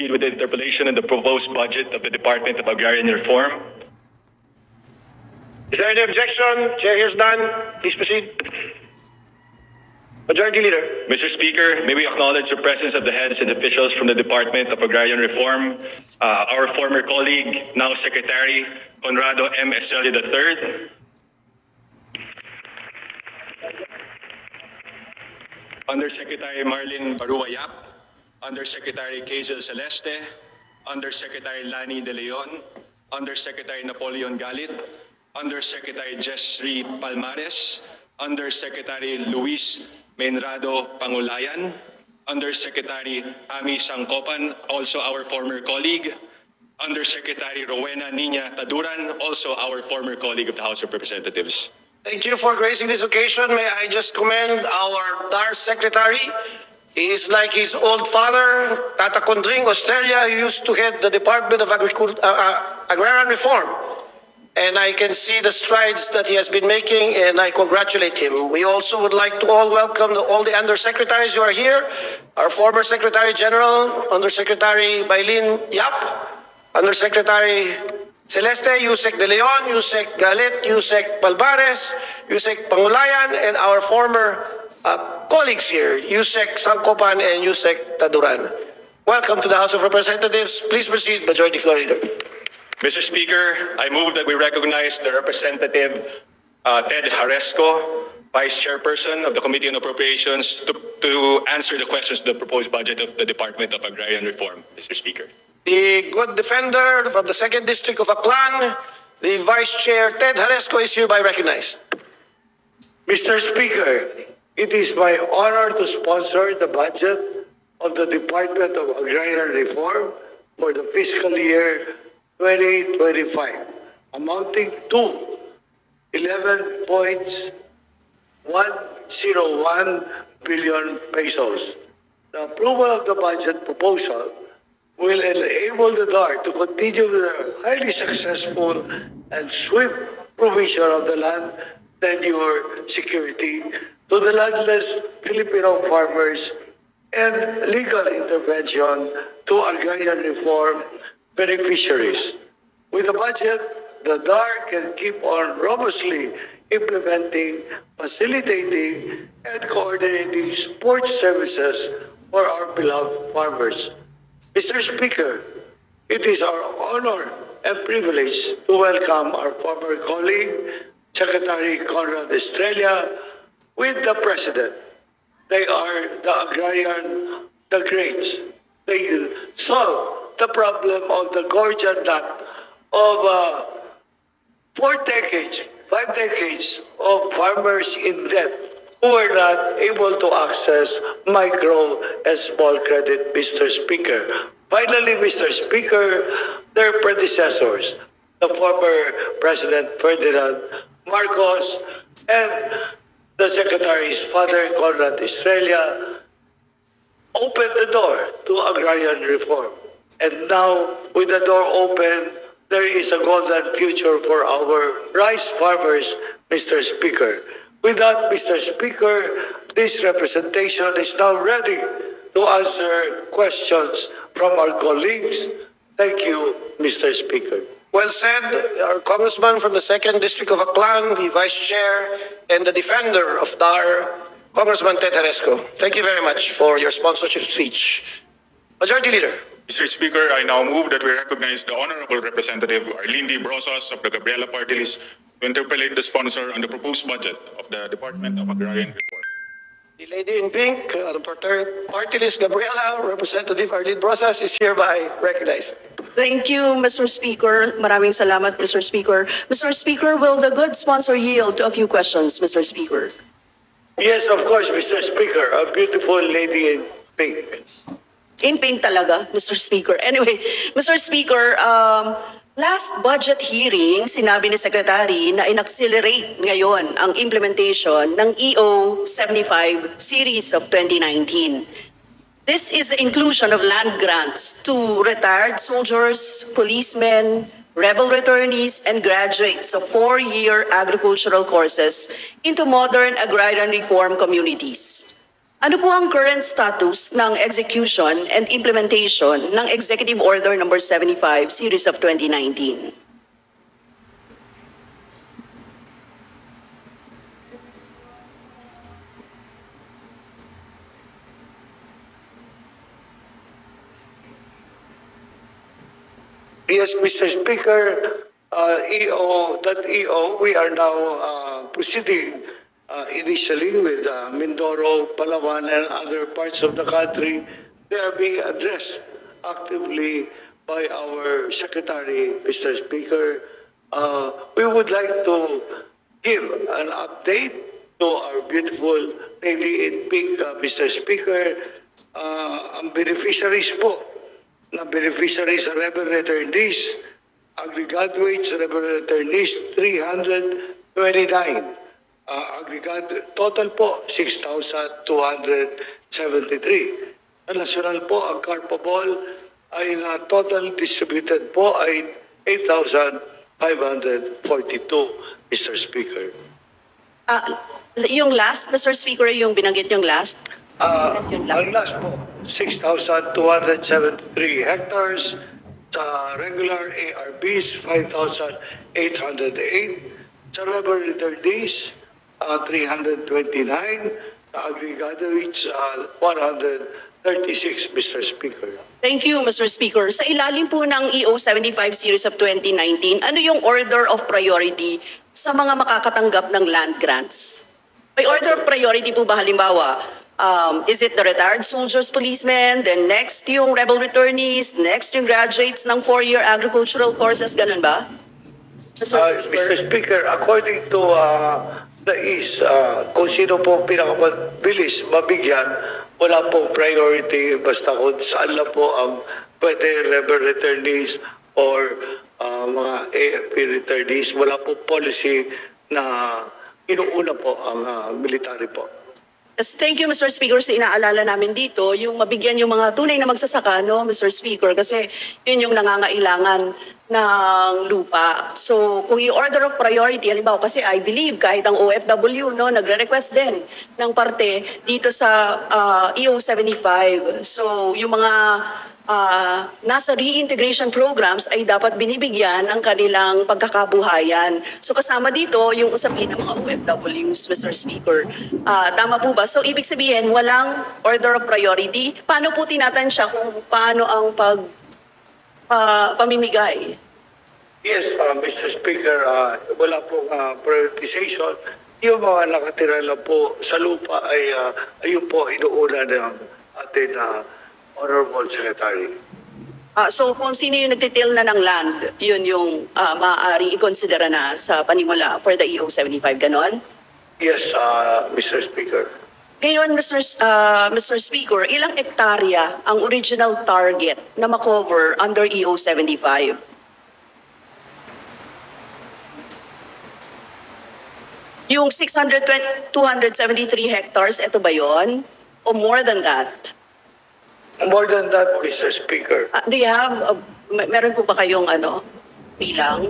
With the interpolation and the proposed budget of the Department of Agrarian Reform. Is there any objection? Chair hears none. Please proceed. Majority Leader. Mr. Speaker, may we acknowledge the presence of the heads and officials from the Department of Agrarian Reform, our former colleague, now Secretary Conrado M. Estrella III, Undersecretary Marlene Barua Yap, Undersecretary Kazel Celeste, Undersecretary Lani De Leon, Undersecretary Napoleon Galit, Undersecretary Jesri Palmares, Undersecretary Luis Menrado Pangulayan, Undersecretary Ami Sangkopan, also our former colleague, Undersecretary Rowena Nina Taduran, also our former colleague of the House of Representatives. Thank you for gracing this occasion. May I just commend our DAR Secretary. He is like his old father, Tata Condring, Australia, who used to head the Department of Agrarian Reform. And I can see the strides that he has been making, and I congratulate him. We also would like to all welcome all the undersecretaries who are here. Our former Secretary General, Undersecretary Bailin Yap, Undersecretary Celeste, Yusek De Leon, Yusek Galit, Yusek Palmares, Yusek Pangulayan, and our former colleagues here, Yusek Sangkopan and Yusek Taduran. Welcome to the House of Representatives. Please proceed, Majority Floor Leader. Mr. Speaker, I move that we recognize the Representative Ted Haresco, Vice Chairperson of the Committee on Appropriations, to answer the questions of the proposed budget of the Department of Agrarian Reform, Mr. Speaker. The good defender from the 2nd District of Aklan, the Vice Chair Ted Haresco, is hereby recognized. Mr. Speaker, it is my honor to sponsor the budget of the Department of Agrarian Reform for the fiscal year 2025, amounting to 11.101 billion pesos. The approval of the budget proposal will enable the DAR to continue the highly successful and swift provision of the land tenure security to the landless Filipino farmers and legal intervention to agrarian reform beneficiaries. With the budget, the DAR can keep on robustly implementing, facilitating, and coordinating support services for our beloved farmers. Mr. Speaker, it is our honor and privilege to welcome our former colleague, Secretary Conrado Estrella, with the President. They are the agrarian, the greats. They solve the problem of the Gordian knot of 4 decades, 5 decades of farmers in debt who were not able to access micro and small credit, Mr. Speaker. Finally, Mr. Speaker, their predecessors, the former President Ferdinand Marcos and the Secretary's father, Conrado Estrella, opened the door to agrarian reform. And now, with the door open, there is a golden future for our rice farmers, Mr. Speaker. With that, Mr. Speaker, this representation is now ready to answer questions from our colleagues. Thank you, Mr. Speaker. Well said, our Congressman from the 2nd District of Aklan, the Vice Chair and the defender of DAR, Congressman Ted Haresco. Thank you very much for your sponsorship speech. Majority Leader. Mr. Speaker, I now move that we recognize the Honorable Representative Arlene D. Brosas of the Gabriela Party List to interpellate the sponsor on the proposed budget of the Department of Agrarian Reform. The lady in pink, the Party List Gabriela, Representative Arlene Brosas, is hereby recognized. Thank you, Mr. Speaker. Maraming salamat, Mr. Speaker. Mr. Speaker, will the good sponsor yield to a few questions, Mr. Speaker? Yes, of course, Mr. Speaker. A beautiful lady in pink. In pink talaga, Mr. Speaker. Anyway, Mr. Speaker, last budget hearing, sinabi ni Secretary na in-accelerate ngayon ang implementation ng EO 75 series of 2019. This is the inclusion of land grants to retired soldiers, policemen, rebel returnees, and graduates of 4-year agricultural courses into modern agrarian reform communities. Ano po ang current status ng execution and implementation ng Executive Order number 75 series of 2019? Yes, Mr. Speaker, EO, we are now proceeding initially with Mindoro, Palawan, and other parts of the country. They are being addressed actively by our Secretary, Mr. Speaker. We would like to give an update to our beautiful lady in pink, Mr. Speaker. Ang beneficiaries po na beneficiaries sa rebel returnees, agri-graduates, rebel returnees, 329. Total po, 6,273. Ang national po, ang carpable ay na total distributed po ay 8,542, Mr. Speaker. Yung last, Mr. Speaker, yung binanggit yung last? Yun lang. Ang last po, 6,273 hectares. Sa regular ARBs, 5,808. Sa rebel returnees, 329. Sa agri-graduates, 136, Mr. Speaker. Thank you, Mr. Speaker. Sa ilalim po ng EO 75 series of 2019, ano yung order of priority sa mga makakatanggap ng land grants? May order of priority po ba halimbawa? Is it the retired soldiers, policemen, then next yung rebel returnees, next yung graduates ng 4-year agricultural courses, ganun ba? Mr. Speaker, according to the East, kung sino po pinakamabilis mabigyan, wala pong priority basta kung saan lang po ang pwede rebel returnees or mga AFP returnees. Wala po policy na inuuna po ang military po. Yes, thank you, Mr. Speaker. Sa inaalala namin dito, yung mabigyan yung mga tunay na magsasaka, no, Mr. Speaker, kasi yun yung nangangailangan ng lupa. So, kung yung order of priority, halimbawa, kasi I believe kahit ang OFW, no, nagre-request din ng parte dito sa EO 75. So, yung mga nasa reintegration programs ay dapat binibigyan ng kanilang pagkakabuhayan. So kasama dito yung usapin ng mga OFWs, Mr. Speaker. Tama po ba? So ibig sabihin, walang order of priority. Paano po tinatansya kung paano ang pamimigay? Yes, Mr. Speaker, wala pong prioritization. Yung mga nakatira lang po sa lupa ay ayun po inuuna ng ating Honorable Secretary. So kung sino yung nagtitil na ng land, yun yung maaaring i-considera na sa panimula for the EO 75, ganon? Yes, Mr. Speaker. Ngayon, Mr. Speaker, ilang ektarya ang original target na makover under EO 75? Yung 273 hectares, ito ba yun? O more than that? More than that, Mr. Speaker. Do you have, meron po ba kayong bilang?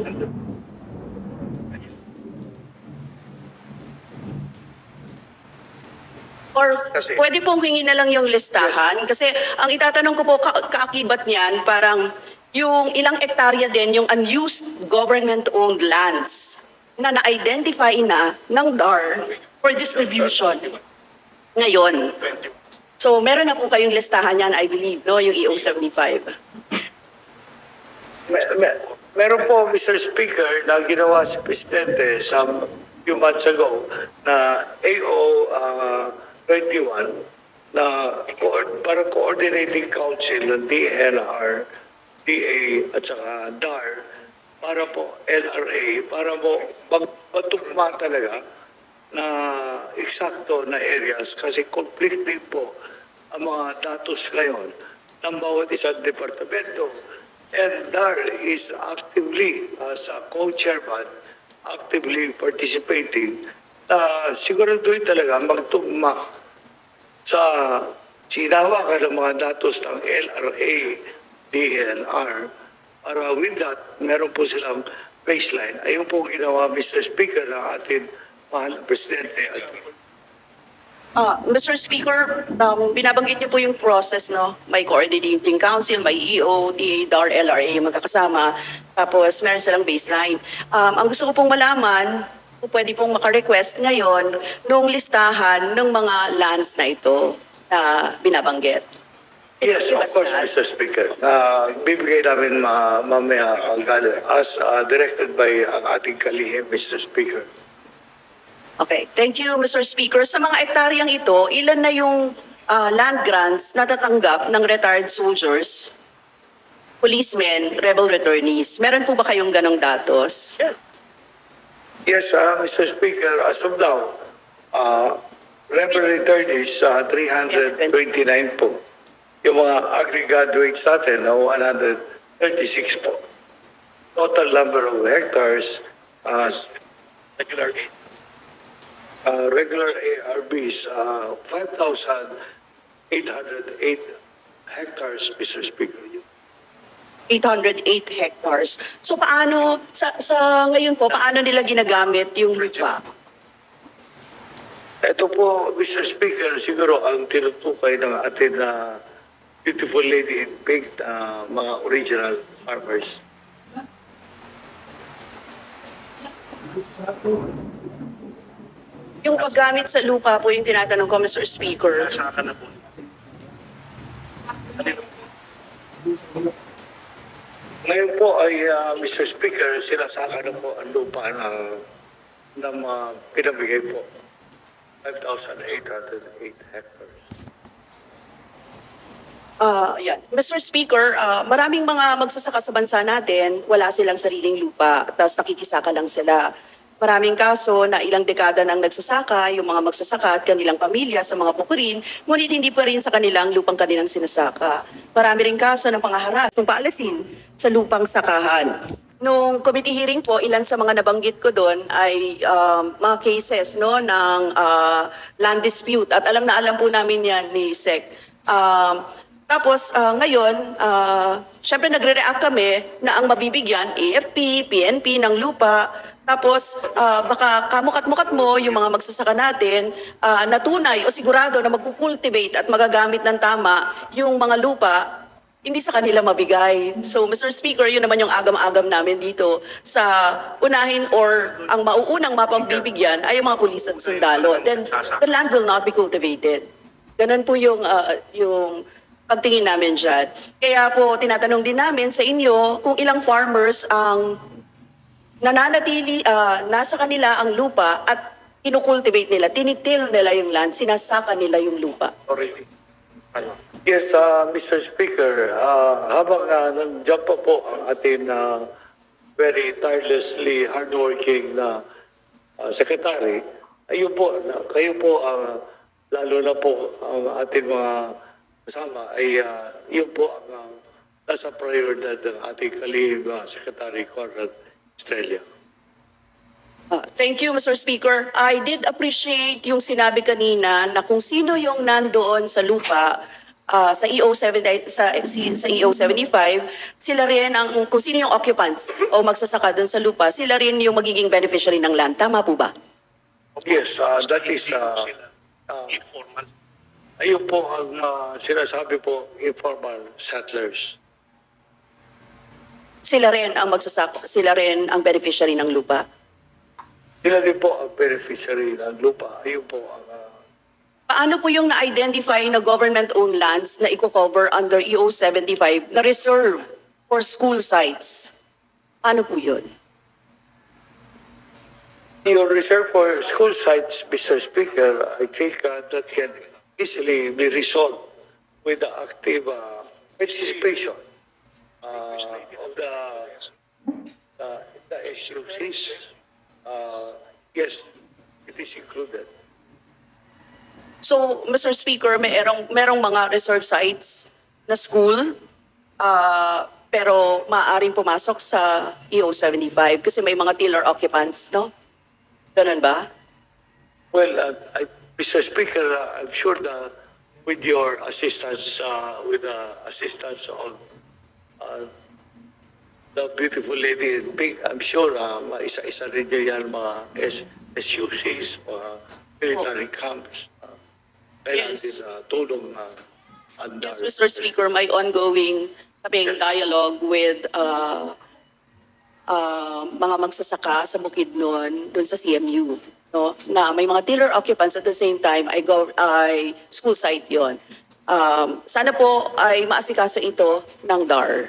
Or pwede pong hingin na lang yung listahan? Kasi ang itatanong ko po, kaakibat niyan, parang yung ilang ektarya din, yung unused government-owned lands na na-identify na ng DAR for distribution ngayon. So, meron na po kayong listahan yan, I believe, no? Yung EO 75. Meron po, Mr. Speaker, na ginawa si Presidente some few months ago na AO 21 na parang coordinating council ng DNR, DA at saka DAR para po LRA, para po magpatugma talaga na eksakto na areas kasi conflicting po ang mga datos ngayon ng bawat isang departamento. And DAR is actively, as a co-chairman, actively participating na siguraduhin talaga magtugma sa sinawakan ng mga datos ng LRA, DNR. Para with that, meron po silang baseline. Ayun po ginawa, Mr. Speaker, ng ating mahal na Presidente. Mr. Speaker, binabanggit niyo po yung process, no? May coordinating council, may EO, DA, LRA, yung magkakasama. Tapos, meron silang baseline. Ang gusto ko pong malaman, kung pwede pong makarequest ngayon nung listahan ng mga lands na ito na binabanggit. Yes, of course, Mr. Speaker. Bibigay namin mamaya as directed by ang ating kalihim, Mr. Speaker. Okay, thank you, Mr. Speaker. Sa mga ektaryang ito, ilan na yung land grants na tatanggap ng retired soldiers, policemen, rebel returnees? Meron po ba kayong ganong datos? Yes, Mr. Speaker, as of now, rebel return is 329 po. Yung mga agri-graduates natin na 136 po. Total number of hectares, regular ARBs, 5,808 hectares, Mr. Speaker. 808 hectares. So paano, sa ngayon po, paano nila ginagamit yung lupa? Ito po, Mr. Speaker, siguro ang tinutukay ng atin na beautiful lady in pink, mga original farmers. Yung paggamit sa lupa po yung tinatanong ko, Mr. Speaker. Ngayon po ay, Mr. Speaker, sinasaka na po ang lupa ng pinamigay po. 5,808 hectares. Yan. Mr. Speaker, maraming mga magsasaka sa bansa natin, wala silang sariling lupa, tapos nakikisaka lang sila. Maraming kaso na ilang dekada nang nagsasaka, yung mga magsasaka at kanilang pamilya sa mga pukurin, ngunit hindi pa rin sa kanilang lupang kanilang sinasaka. Marami rin kaso ng pangaharas, ng paalasin sa lupang sakahan. Nung committee hearing po, ilan sa mga nabanggit ko doon ay mga cases no, ng land dispute. At alam na alam po namin yan ni SEC. Tapos ngayon, syempre nagre-react kami na ang mabibigyan, AFP, PNP ng lupa. Tapos baka kamukat-mukat mo yung mga magsasaka natin na tunay o sigurado na magkukultivate at magagamit ng tama yung mga lupa, hindi sa kanila mabigay. So Mr. Speaker, yun naman yung agam-agam namin dito sa unahin or ang mauunang mapagbibigyan ay yung mga pulis at sundalo. Then the land will not be cultivated. Ganun po yung pagtingin namin dyan. Kaya po tinatanong din namin sa inyo kung ilang farmers ang nananatili, nasa kanila ang lupa at kinukultivate nila, tinitil nila yung land, sinasaka nila yung lupa. Yes, Mr. Speaker, habang nandiyan pa po ang ating very tirelessly hardworking na secretary, kayo po, lalo na po ang ating mga kasama, ay yun po ang nasa prioridad ng ating kalihim Secretary Conrad Estrella. Thank you, Mr. Speaker. I did appreciate yung sinabi kanina na kung sino yung nandoon sa lupa, sa EO75, sila rin kung sino yung occupants o magsasaka doon sa lupa, sila rin yung magiging beneficiary ng land. Tama po ba? Yes, that is informal. Ayun po ang sinasabi po, informal settlers. Sila rin ang magsasaka, sila rin ang beneficiary ng lupa. Sila din po ang beneficiary ng lupa. Ayun po ang Paano po yung na-identify na government-owned lands na i-cover under EO75 na reserve for school sites? Paano po yun? Your reserve for school sites, Mr. Speaker, I think that can easily be resolved with the active participation of the SUCs. Yes, it is included. So, Mr. Speaker, merong mga reserve sites na school, pero maaaring pumasok sa EO75 kasi may mga tiller occupants, no? Ganun ba? Well, Mr. Speaker, I'm sure that with your assistance, with the assistance of the beautiful lady in pink, I'm sure isa-isa rin niyo yan mga SUCs, mga military camps. kailangan Yes. din tulong andar. Yes, Mr. Speaker, may ongoing kaming dialogue with mga magsasaka sa Bukidnon dun sa CMU, no? Na may mga tiller occupants at the same time ay school site 'yon. Sana po ay maasikaso ito ng DAR.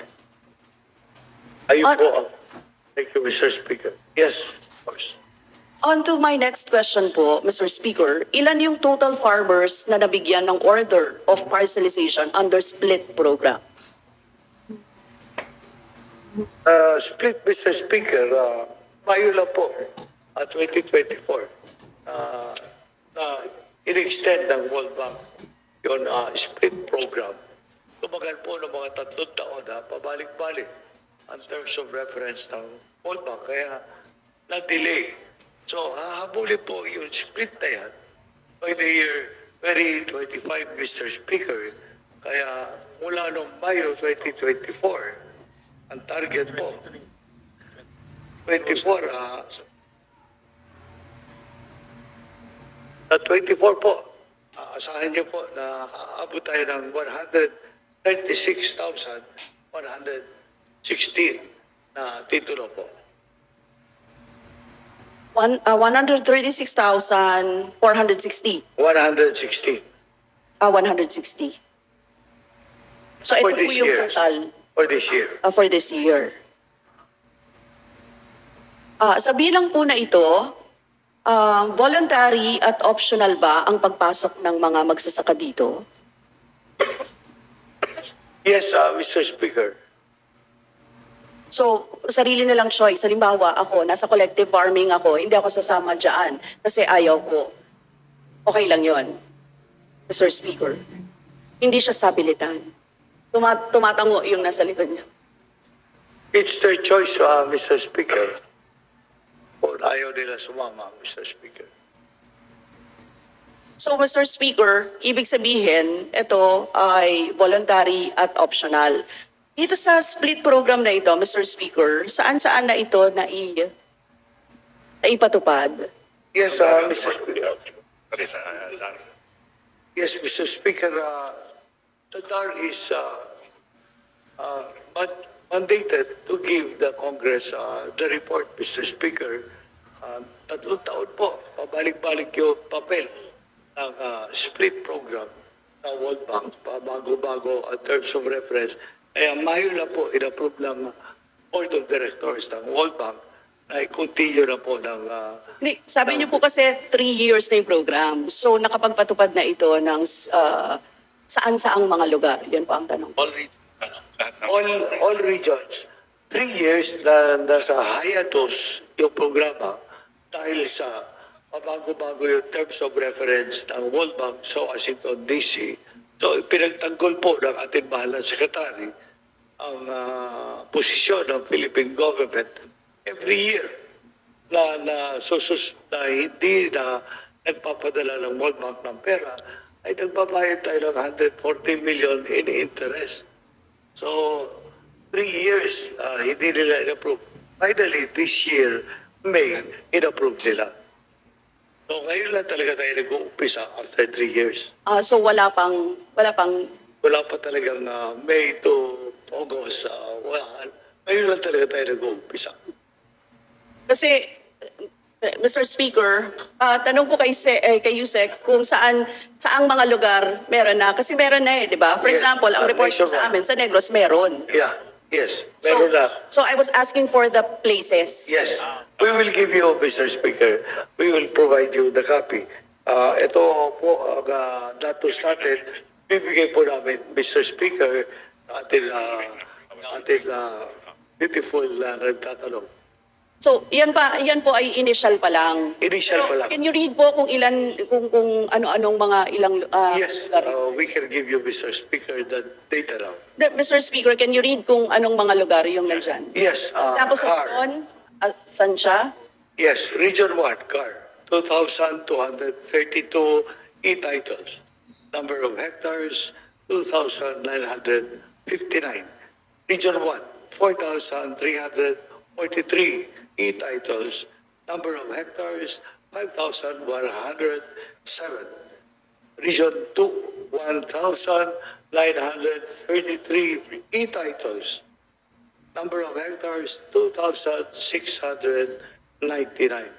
Ayun po. Thank you, Mr. Speaker. Yes, of course. On to my next question po, Mr. Speaker. Ilan yung total farmers na nabigyan ng order of parcelization under split program? Split, Mr. Speaker, Mayo lang po, 2024, na in-extend ng World Bank yung split program. Tumagal po ng mga 3 taon, pabalik-balik in terms of reference ng World Bank, kaya na-delay. So, hahabulin po yung split na yan by the year 2025, Mr. Speaker. Kaya mula noong Mayo 2024, ang target po, 24 po, asahan niyo po na aabot tayo ng 136,116 na titulo po. 136,460. 116 160. So ito For po this yung year. total for this year. for this year. Sa bilang po na ito, voluntary at optional ba ang pagpasok ng mga magsasaka dito? Yes, Mr. Speaker. So, sarili nilang choice. Halimbawa, ako, nasa collective farming ako, hindi ako sasama dyan kasi ayaw ko. Okay lang yon, Mr. Speaker. Hindi siya sabilitan. Tumatango yung nasa likod niya. It's their choice, Mr. Speaker. Kung ayaw nila sumama, Mr. Speaker. So, Mr. Speaker, ibig sabihin, ito ay voluntary at optional. Dito sa split program na ito, Mr. Speaker, saan-saan na ito naipatupad? Yes, Mr. Speaker. Yes, Mr. Speaker. The DAR is mandated to give the Congress the report, Mr. Speaker. 3 taon po, pabalik-balik yung papel ng split program ng World Bank, bago-bago at terms of reference. Kaya Mayo na po, in-approve ng Board of Directors ng World Bank na i-continue na po ng... Hindi, sabi niyo po kasi 3 years na yung program. So, nakapagpatupad na ito ng saan-saang mga lugar? Yan po ang tanong. all regions. 3 years na nasa hiatus yung programa dahil sa pabago-bago yung terms of reference ng World Bank sa Washington, D.C. So, pinagtanggol po ng ating mahal na sekretary ang posisyon ng Philippine government every year na hindi na nagpapadala ng World Bank ng pera ay nagbabayad tayo ng 140 million in interest. So, 3 years, hindi nila in-approve. Finally, this year, May, in-approve nila. So, ngayon lang talaga tayo nag-uumpisa after 3 years. So, wala pang Wala pa talagang May to August. Ngayon lang talaga tayo nag-uumpisa. Kasi, Mr. Speaker, tanong po kay Yusek kung saang mga lugar meron na. Kasi meron na di ba? For Yes, example, ang report po sa amin, sa Negros, meron. Yeah, yes. Meron na. So I was asking for the places. Yes. We will give you, Mr. Speaker, we will provide you the copy. Ito po, ang datos natin, bibigay po namin, Mr. Speaker, ating beautiful nagtatanong. So, yan po ay initial pa lang. Initial pa lang. Can you read po kung ano-anong mga ilang Yes, lugar? we can give you, Mr. Speaker, the data now. Mr. Speaker, can you read kung anong mga lugar yung nandyan? Yes, Example sa car. Luzon, saan siya? Yes, Region 1, car. 2,232 e-titles. Number of hectares, 2,959. Region 1, 4,343 e-titles. Number of hectares, 5,107. Region 2, 1,933 e-titles. Number of hectares, 2,699.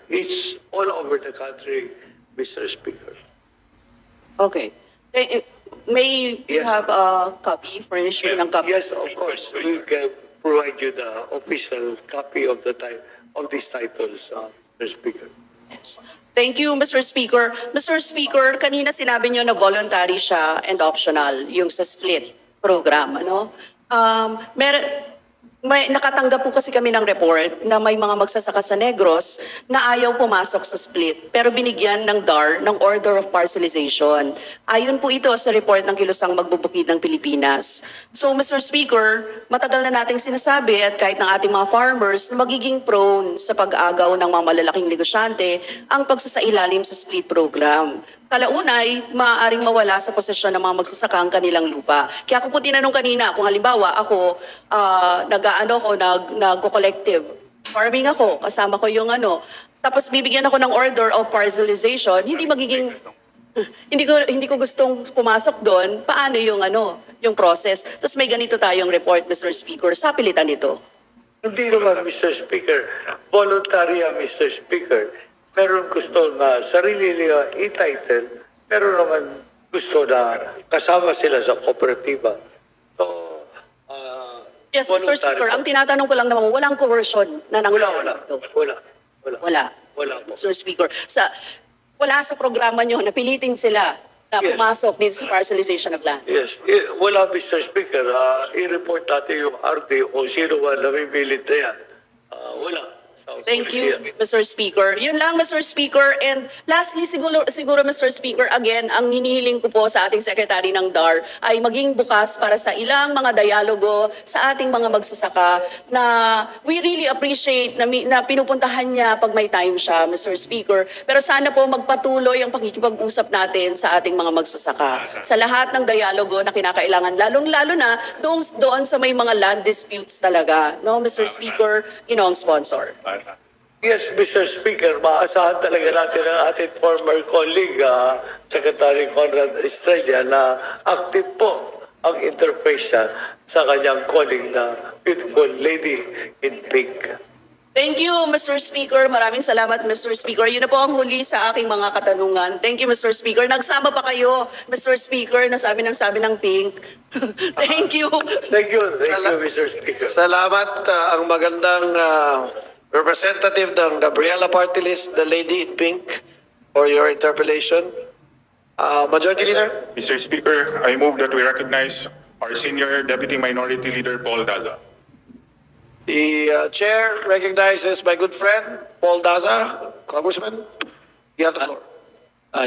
It's all over the country, Mr. Speaker. Okay. May you Yes. have a copy, furnish me ng copy? Yes, of course. We can provide you the official copy of these titles, Mr. Speaker. Yes. Thank you, Mr. Speaker. Mr. Speaker, kanina sinabi niyo na voluntary siya and optional, yung sa split program, ano? May nakatanggap po kasi kami ng report na may mga magsasaka sa Negros na ayaw pumasok sa split pero binigyan ng DAR ng Order of Parcelization. Ayon po ito sa report ng Kilusang Magbubukid ng Pilipinas. So Mr. Speaker, matagal na nating sinasabi at kahit ng ating mga farmers na magiging prone sa pag-agaw ng mga malalaking negosyante ang pagsasailalim sa split program. Kalaunay, maaaring mawala sa posisyon ng mga magsasaka ang kanilang lupa. Kaya ako po tinanong kanina, kung halimbawa ako, nagko-collective farming ako, kasama ko yung tapos bibigyan ako ng order of parcelization, hindi ko gustong pumasok doon, paano yung process? Tapos may ganito tayong report, Mr. Speaker, sa pilitan nito. Hindi naman, Mr. Speaker. Voluntary, Mr. Speaker. Meron gusto na sarili nila i-title, meron naman gusto na kasama sila sa kooperatiba. So, Yes, Mr. Speaker, ang tinatanong ko lang naman, walang coercion na nangyayari dito. Wala. Wala po. Mr. Speaker, wala sa programa nyo, napilitin sila na Yes. pumasok dito sa parcelization of land. Yes. Wala, Mr. Speaker. I-report natin yung RD kung sino man namimilit na yan. Wala. Thank you, Mr. Speaker. Yun lang, Mr. Speaker. And lastly, siguro, Mr. Speaker, again, ang hinihiling ko po sa ating Secretary ng DAR ay maging bukas para sa ilang mga dialogo sa ating mga magsasaka na we really appreciate na pinupuntahan niya pag may time siya, Mr. Speaker. Pero sana po magpatuloy ang pakikipag-usap natin sa ating mga magsasaka sa lahat ng dialogo na kinakailangan, lalong-lalo na doon sa may mga land disputes talaga. No, Mr. Speaker, ang sponsor. Yes, Mr. Speaker, maasahan talaga natin ang ating former colleague, Secretary Conrad Estrella, na active po ang interface sa kanyang colleague na beautiful lady in pink. Thank you, Mr. Speaker. Maraming salamat, Mr. Speaker. Yun na po ang huli sa aking mga katanungan. Thank you, Mr. Speaker. Nagsama pa kayo, Mr. Speaker, na sabi ng pink. Thank you. Thank you, Mr. Speaker. Salamat. Ang magandang representative ng Gabriela Party List, the lady in pink, for your interpellation. Majority Leader? Mr. Speaker, I move that we recognize our senior Deputy Minority Leader, Paul Daza. The Chair recognizes my good friend, Paul Daza. Congressman, you have the floor.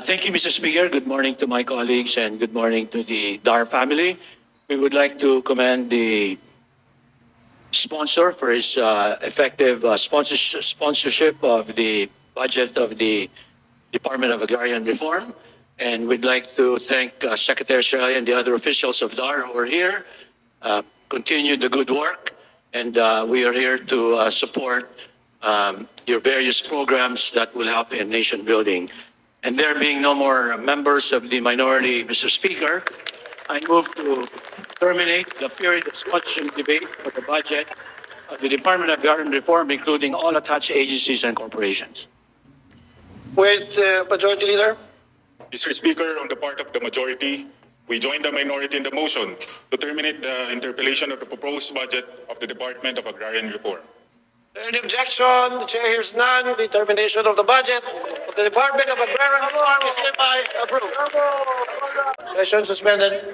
Thank you, Mr. Speaker. Good morning to my colleagues and good morning to the DAR family. We would like to commend the sponsor for his effective sponsorship of the budget of the Department of Agrarian Reform. And we'd like to thank Secretary Shirley and the other officials of DAR who are here. Continue the good work. And we are here to support your various programs that will help in nation building. And there being no more members of the minority, Mr. Speaker, I move to terminate the period of sponsorship debate for the budget of the Department of Agrarian Reform, including all attached agencies and corporations. With Majority Leader? Mr. Speaker, on the part of the majority, we join the minority in the motion to terminate the interpellation of the proposed budget of the Department of Agrarian Reform. Any objection? The Chair hears none. The termination of the budget of the Department of Agrarian Reform is hereby approved. Session suspended.